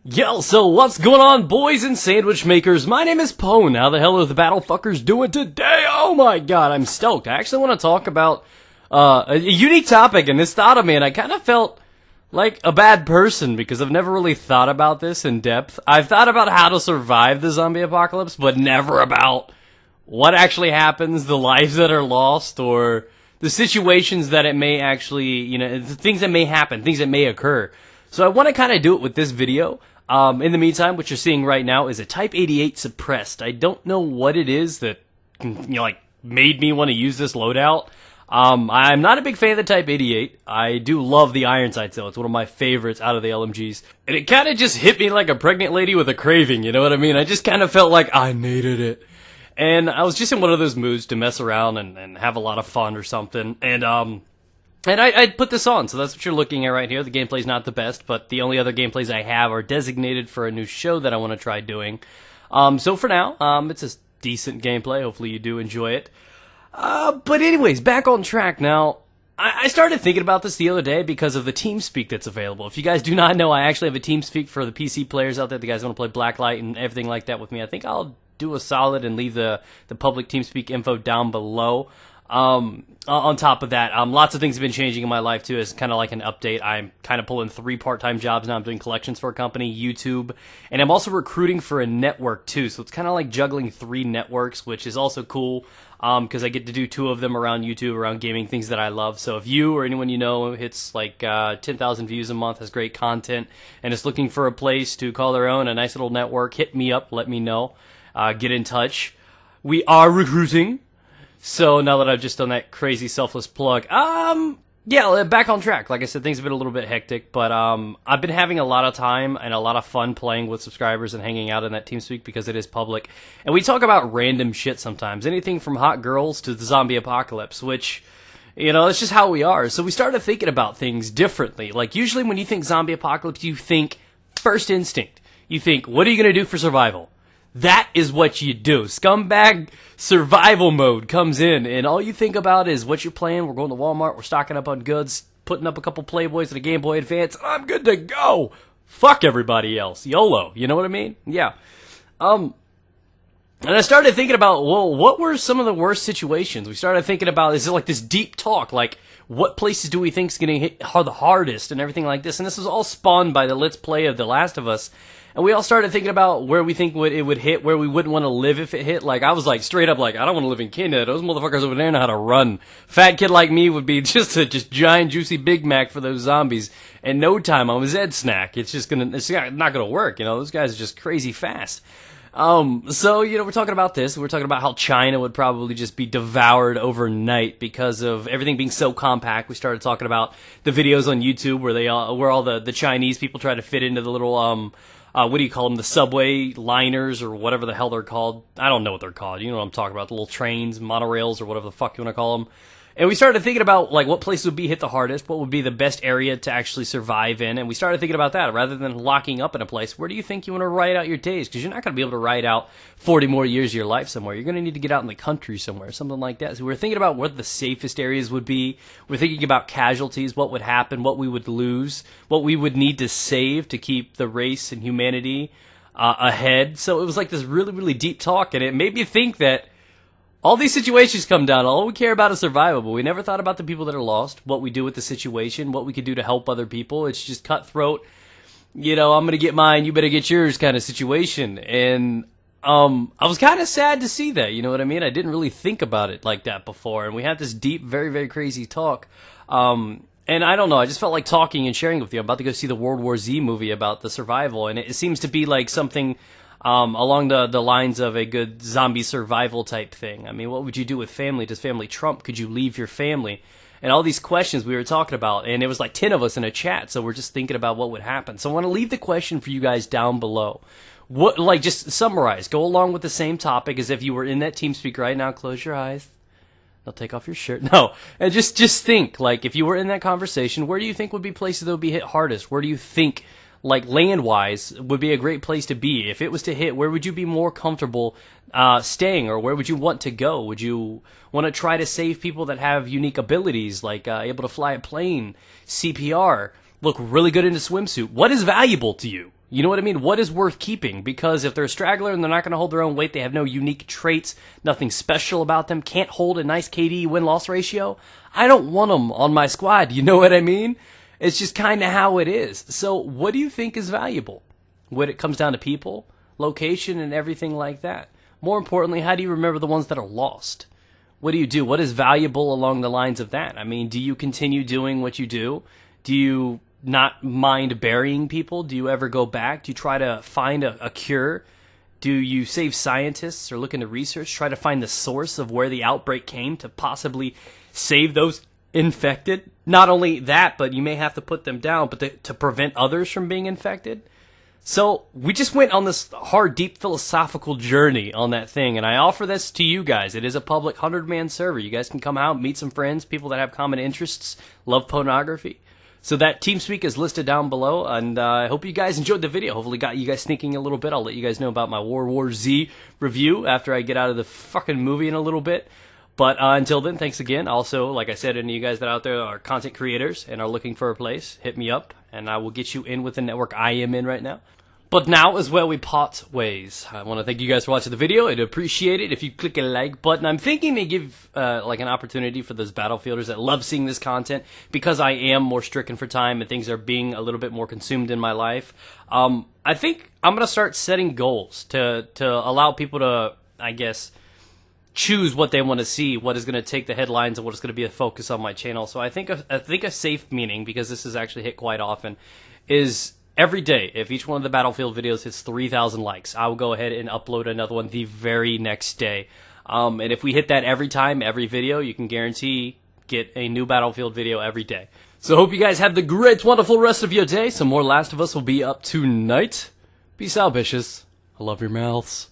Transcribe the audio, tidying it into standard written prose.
Yo, so what's going on, boys and sandwich makers? My name is Pwn. How the hell are the battle fuckers doing today? Oh my god, I'm stoked. I actually want to talk about a unique topic, and this thought of me, and I kind of felt like a bad person because I've never really thought about this in depth. I've thought about how to survive the zombie apocalypse, but never about what actually happens, the lives that are lost, or the situations that it may actually, the things that may happen, things that may occur. So I want to kind of do it with this video. In the meantime, what you're seeing right now is a Type 88 suppressed. I don't know what it is that, made me want to use this loadout. I'm not a big fan of the Type 88. I do love the iron sights though. It's one of my favorites out of the LMGs. And it kind of just hit me like a pregnant lady with a craving, you know what I mean? I just kind of felt like I needed it. And I was just in one of those moods to mess around and have a lot of fun or something. And I put this on, so that's what you're looking at right here. The gameplay's not the best, but the only other gameplays I have are designated for a new show that I want to try doing. So for now, it's a decent gameplay. Hopefully you do enjoy it. But anyways, back on track now. I started thinking about this the other day because of the TeamSpeak that's available. If you guys do not know, I actually have a TeamSpeak for the PC players out there. The guys want to play Blacklight and everything like that with me. I think I'll do a solid and leave the public TeamSpeak info down below. On top of that, lots of things have been changing in my life too. It's kind of like an update. I'm kind of pulling 3 part-time jobs now. I'm doing collections for a company, YouTube, and I'm also recruiting for a network too. So it's kind of like juggling 3 networks, which is also cool, because I get to do 2 of them around YouTube, around gaming, things that I love. So if you or anyone you know hits like 10,000 views a month, has great content, and is looking for a place to call their own, a nice little network, hit me up, let me know, get in touch. We are recruiting. So now that I've just done that crazy selfless plug, yeah, back on track. Like I said, things have been a little bit hectic, but I've been having a lot of time and a lot of fun playing with subscribers and hanging out in that TeamSpeak because it is public. And we talk about random shit sometimes, anything from hot girls to the zombie apocalypse, which, it's just how we are. So we started thinking about things differently. Like usually when you think zombie apocalypse, you think first instinct. You think, what are you going to do for survival? That is what you do. Scumbag survival mode comes in, and all you think about is what you're playing. We're going to Walmart, we're stocking up on goods, putting up a couple Playboys and a Game Boy Advance, and I'm good to go. Fuck everybody else. YOLO. You know what I mean? Yeah. And I started thinking about, well, what were some of the worst situations? We started thinking about, is it like this deep talk, like, what places do we think is going to hit the hardest and everything like this? And this was all spawned by the Let's Play of The Last of Us. And we all started thinking about where we think it would hit, where we wouldn't want to live if it hit. Like, I was like, straight up like, I don't want to live in Canada. Those motherfuckers over there know how to run. Fat kid like me would be just a giant, juicy Big Mac for those zombies. In no time, I'm a Zed snack. It's not gonna work, Those guys are just crazy fast. So, we're talking about this. We're talking about how China would probably just be devoured overnight because of everything being so compact. We started talking about the videos on YouTube where all the Chinese people try to fit into the little, what do you call them? The subway liners or whatever the hell they're called. I don't know what they're called. You know what I'm talking about. The little trains, monorails, or whatever the fuck you want to call them. And we started thinking about, like, what places would be hit the hardest, what would be the best area to actually survive in, and we started thinking about that. Rather than locking up in a place, where do you think you want to ride out your days? Because you're not going to be able to ride out 40 more years of your life somewhere. You're going to need to get out in the country somewhere, something like that. So we're thinking about what the safest areas would be. We're thinking about casualties, what would happen, what we would lose, what we would need to save to keep the race and humanity ahead. So it was like this really, really deep talk, and it made me think that all these situations come down. All we care about is survival, but we never thought about the people that are lost, what we do with the situation, what we could do to help other people. It's just cutthroat, I'm going to get mine, you better get yours kind of situation. And I was kind of sad to see that, you know what I mean? I didn't really think about it like that before. And we had this deep, very, very crazy talk. And I don't know, I just felt like talking and sharing with you. I'm about to go see the World War Z movie about the survival, and it seems to be like something along the lines of a good zombie survival type thing. I mean, what would you do with family? Does family trump? Could you leave your family? And all these questions we were talking about, and it was like 10 of us in a chat, so we're just thinking about what would happen. So I want to leave the question for you guys down below. Just summarize, go along with the same topic as if you were in that TeamSpeak right now. Close your eyes. Don't take off your shirt. No, and just think, like, if you were in that conversation, where do you think would be places that would be hit hardest? Where do you think, like, land-wise, would be a great place to be? If it was to hit, where would you be more comfortable staying, or where would you want to go? Would you want to try to save people that have unique abilities, like able to fly a plane, CPR, look really good in a swimsuit? What is valuable to you? You know what I mean? What is worth keeping? Because if they're a straggler and they're not going to hold their own weight, they have no unique traits, nothing special about them, can't hold a nice KD win-loss ratio, I don't want them on my squad. You know what I mean? It's just kind of how it is. So what do you think is valuable when it comes down to people, location, and everything like that? More importantly, how do you remember the ones that are lost? What do you do? What is valuable along the lines of that? I mean, do you continue doing what you do? Do you not mind burying people? Do you ever go back? Do you try to find a cure? Do you save scientists or look into research, try to find the source of where the outbreak came to possibly save those infected? Not only that, but you may have to put them down, but to prevent others from being infected. So we just went on this hard, deep philosophical journey on that thing, and I offer this to you guys. It is a public 100-man server. You guys can come out, meet some friends, people that have common interests, love pornography. So that TeamSpeak is listed down below, and I hope you guys enjoyed the video. Hopefully got you guys thinking a little bit. I'll let you guys know about my World War Z review after I get out of the fucking movie in a little bit. But until then, thanks again. Also, like I said, any of you guys that out there are content creators and are looking for a place, hit me up, and I will get you in with the network I am in right now. But now is where we part ways. I want to thank you guys for watching the video. I'd appreciate it if you click a like button. I'm thinking to give like an opportunity for those Battlefielders that love seeing this content, because I am more stricken for time and things are being a little bit more consumed in my life. I think I'm going to start setting goals to allow people to, I guess, choose what they want to see, what is going to take the headlines, and what is going to be a focus on my channel. So I think a safe meaning, because this is actually hit quite often, is every day, if each one of the Battlefield videos hits 3,000 likes, I will go ahead and upload another one the very next day. And if we hit that every time, every video, you can guarantee get a new Battlefield video every day. So hope you guys have the great, wonderful rest of your day. Some more Last of Us will be up tonight. Peace out, bitches. I love your mouths.